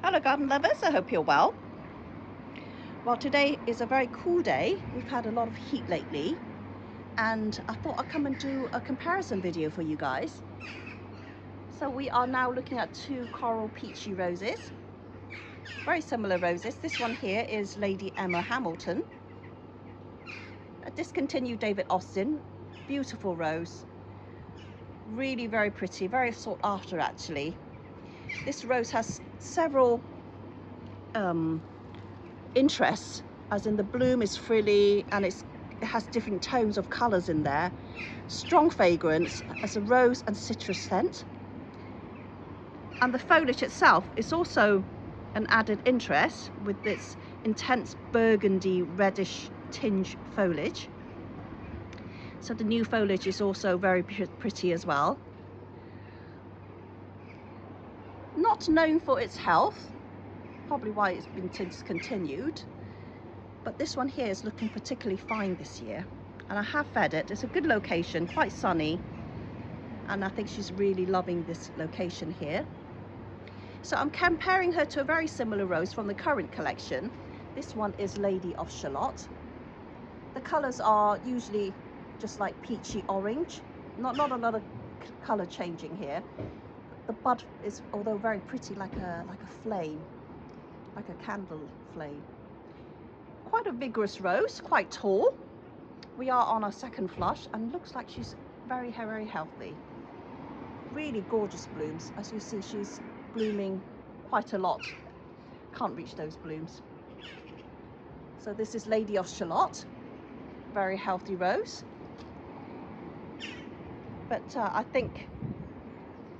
Hello garden lovers, I hope you're well. Well, today is a very cool day. We've had a lot of heat lately and I thought I'd come and do a comparison video for you guys. So we are now looking at two coral peachy roses. Very similar roses. This one here is Lady Emma Hamilton. A discontinued David Austin. Beautiful rose. Really very pretty, very sought after actually. This rose has several interests, as in the bloom is frilly and it has different tones of colors in there. Strong fragrance as a rose and citrus scent. And the foliage itself is also an added interest with this intense burgundy reddish tinge foliage. So the new foliage is also very pretty as well. Not known for its health, probably why it's been discontinued, but this one here is looking particularly fine this year and I have fed it. It's a good location, quite sunny, and I think she's really loving this location here. So I'm comparing her to a very similar rose from the current collection. This one is Lady of Shalott. The colors are usually just like peachy orange, not a lot of color changing here. The bud is, although very pretty, like a flame, like a candle flame. Quite a vigorous rose, quite tall. We are on our second flush and looks like she's very healthy. Really gorgeous blooms. As you see, she's blooming quite a lot. Can't reach those blooms. So this is Lady of Shalott. Very healthy rose. But I think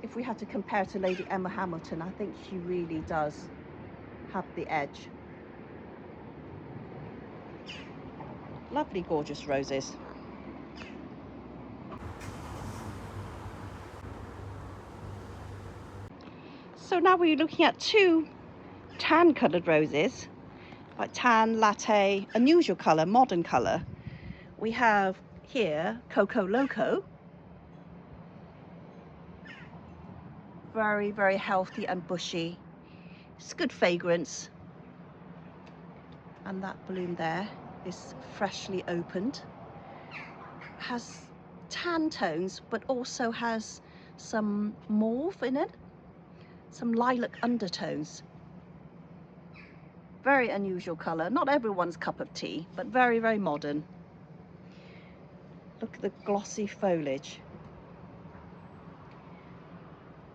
if we had to compare to Lady Emma Hamilton, I think she really does have the edge. Lovely, gorgeous roses. So now we're looking at two tan coloured roses, like tan, latte, unusual colour, modern colour. We have here Koko Loko. Very healthy and bushy. It's good fragrance. And that bloom there is freshly opened. Has tan tones, but also has some mauve in it, some lilac undertones. Very unusual colour, not everyone's cup of tea, but very modern. Look at the glossy foliage.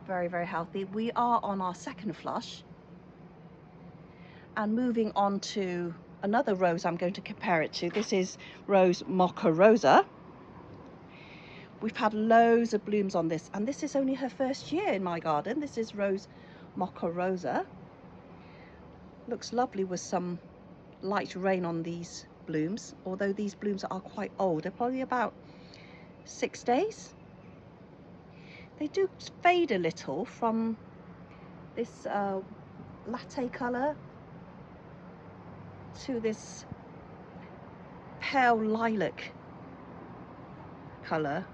Very healthy. We are on our second flush. And moving on to another rose I'm going to compare it to. This is rose Mokarosa. We've had loads of blooms on this, and this is only her first year in my garden. This is rose Mokarosa. Looks lovely with some light rain on these blooms, although these blooms are quite old. They're probably about 6 days. They do fade a little from this latte colour to this pale lilac colour.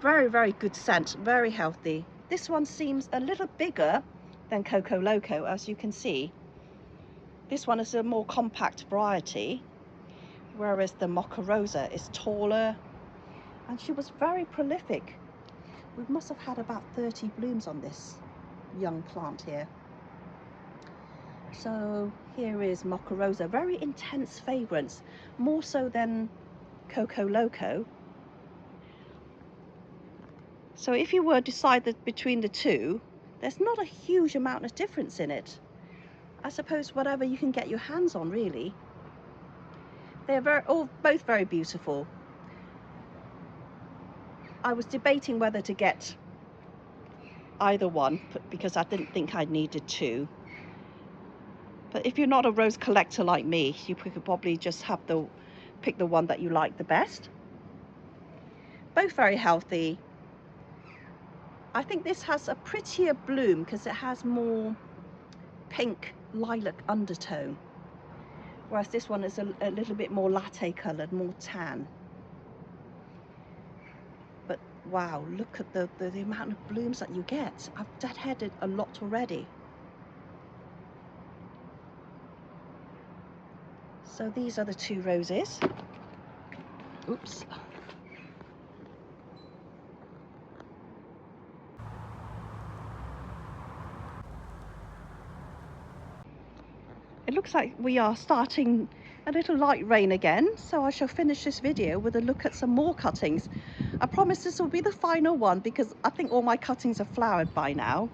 Very good scent, very healthy. This one seems a little bigger than Koko Loko, as you can see. This one is a more compact variety, whereas the Mokarosa is taller, and she was very prolific. We must have had about 30 blooms on this young plant here. So here is Mokarosa, very intense fragrance, more so than Koko Loko. So if you were to decide between the two, there's not a huge amount of difference in it. I suppose whatever you can get your hands on, really. They're both very beautiful. I was debating whether to get either one because I didn't think I needed two. But if you're not a rose collector like me, you could probably just have pick the one that you like the best. Both very healthy. I think this has a prettier bloom because it has more pink lilac undertone, whereas this one is a little bit more latte coloured, more tan. But Wow, look at the amount of blooms that you get. I've deadheaded a lot already. So these are the 2 roses. Oops. It looks like we are starting a little light rain again, so I shall finish this video with a look at some more cuttings. I promise this will be the final one because I think all my cuttings are flowered by now.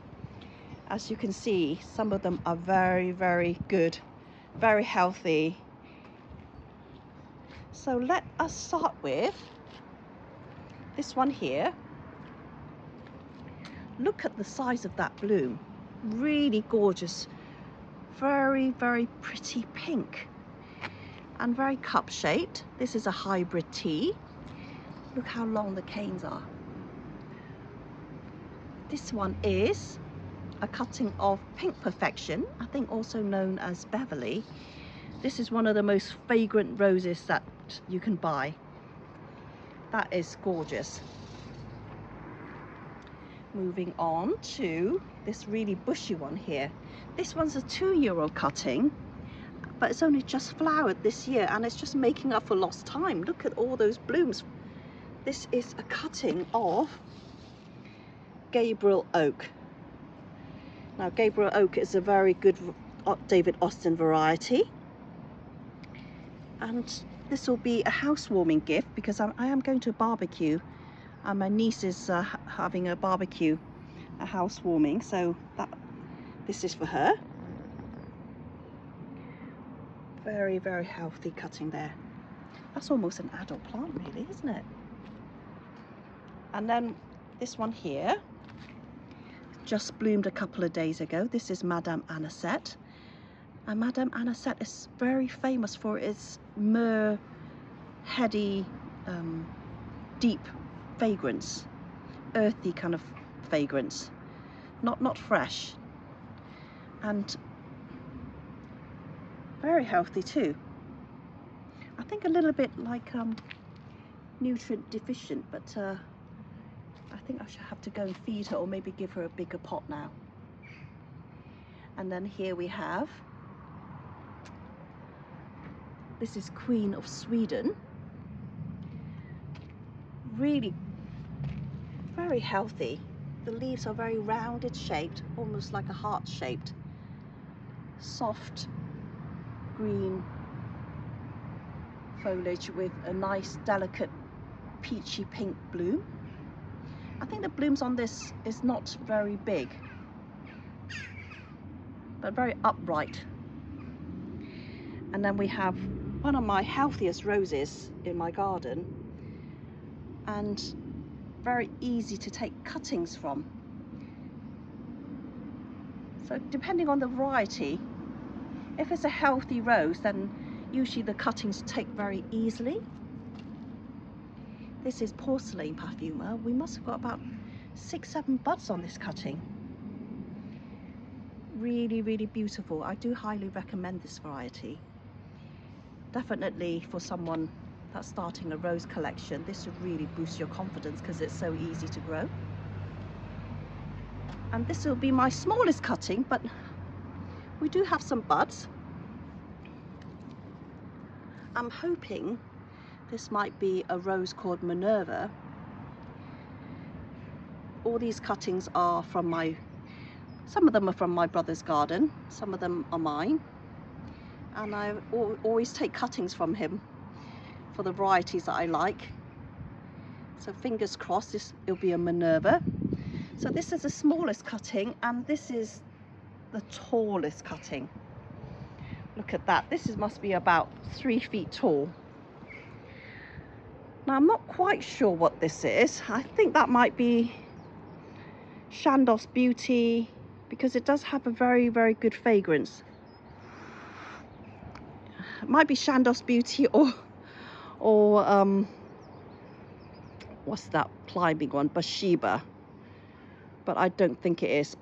As you can see, some of them are very, very good, very healthy. So let us start with this one here. Look at the size of that bloom. Really gorgeous. Very, very pretty pink and very cup shaped. This is a hybrid tea. Look how long the canes are. This one is a cutting of Pink Perfection, I think also known as Beverly. This is one of the most fragrant roses that you can buy. That is gorgeous. Moving on to this really bushy one here. This one's a 2-year-old cutting, but it's only just flowered this year and it's just making up for lost time. Look at all those blooms. This is a cutting of Gabriel Oak. Now Gabriel Oak is a very good David Austin variety, and this will be a housewarming gift because I am going to a barbecue and my niece is having a barbecue, a housewarming, so this is for her. Very, very healthy cutting there. That's almost an adult plant really, isn't it? And then this one here just bloomed a couple of days ago. This is Madame Anisette, and Madame Anisette is very famous for its myrrh, heady, deep fragrance, earthy kind of fragrance, not fresh, and very healthy too. I think a little bit like nutrient deficient, but I think I should have to go and feed her or maybe give her a bigger pot now. And then here we have, this is Queen of Sweden. Really very healthy. The leaves are very rounded shaped, almost like a heart shaped. Soft green foliage with a nice delicate peachy pink bloom. I think the blooms on this is not very big, but very upright. And then we have one of my healthiest roses in my garden, and very easy to take cuttings from. So depending on the variety, if it's a healthy rose, then usually the cuttings take very easily. This is Porcelain Parfumer. We must have got about 6-7 buds on this cutting. Really, really beautiful. I do highly recommend this variety. Definitely for someone that's starting a rose collection, this would really boost your confidence because it's so easy to grow. And this will be my smallest cutting, but we do have some buds. I'm hoping this might be a rose called Minerva. All these cuttings are from some of them are from my brother's garden, some of them are mine, and I always take cuttings from him for the varieties that I like. So fingers crossed it'll be a Minerva. So this is the smallest cutting, and this is the tallest cutting. Look at that. This must be about 3 feet tall. Now I'm not quite sure what this is. I think that might be Chandos Beauty, because it does have a very, very good fragrance. It might be Chandos Beauty or what's that climbing one, Bathsheba, but I don't think it is.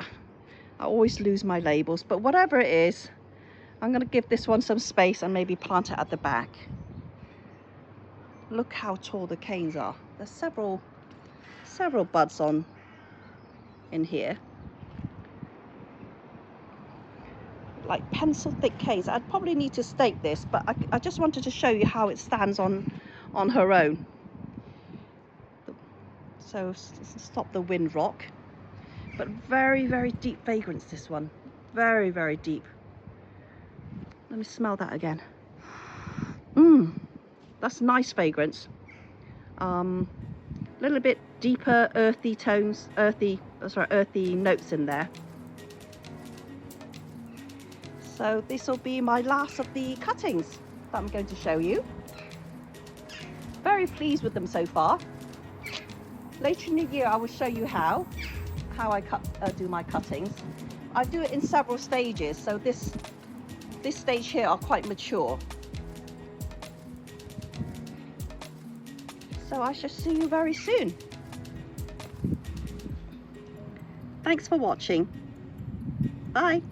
I always lose my labels, but whatever it is, I'm going to give this one some space and maybe plant it at the back. Look how tall the canes are. There's several buds on in here. Like pencil thick canes. I'd probably need to stake this, but I just wanted to show you how it stands on her own. So stop the wind rock. But very, very deep fragrance, this one. Very, very deep. Let me smell that again. That's nice fragrance. Little bit deeper earthy tones, earthy notes in there. So this will be my last of the cuttings that I'm going to show you. Very pleased with them so far. Later in the year I will show you how I do my cuttings. I do it in several stages, so this stage here are quite mature. So I shall see you very soon. Thanks for watching. Bye.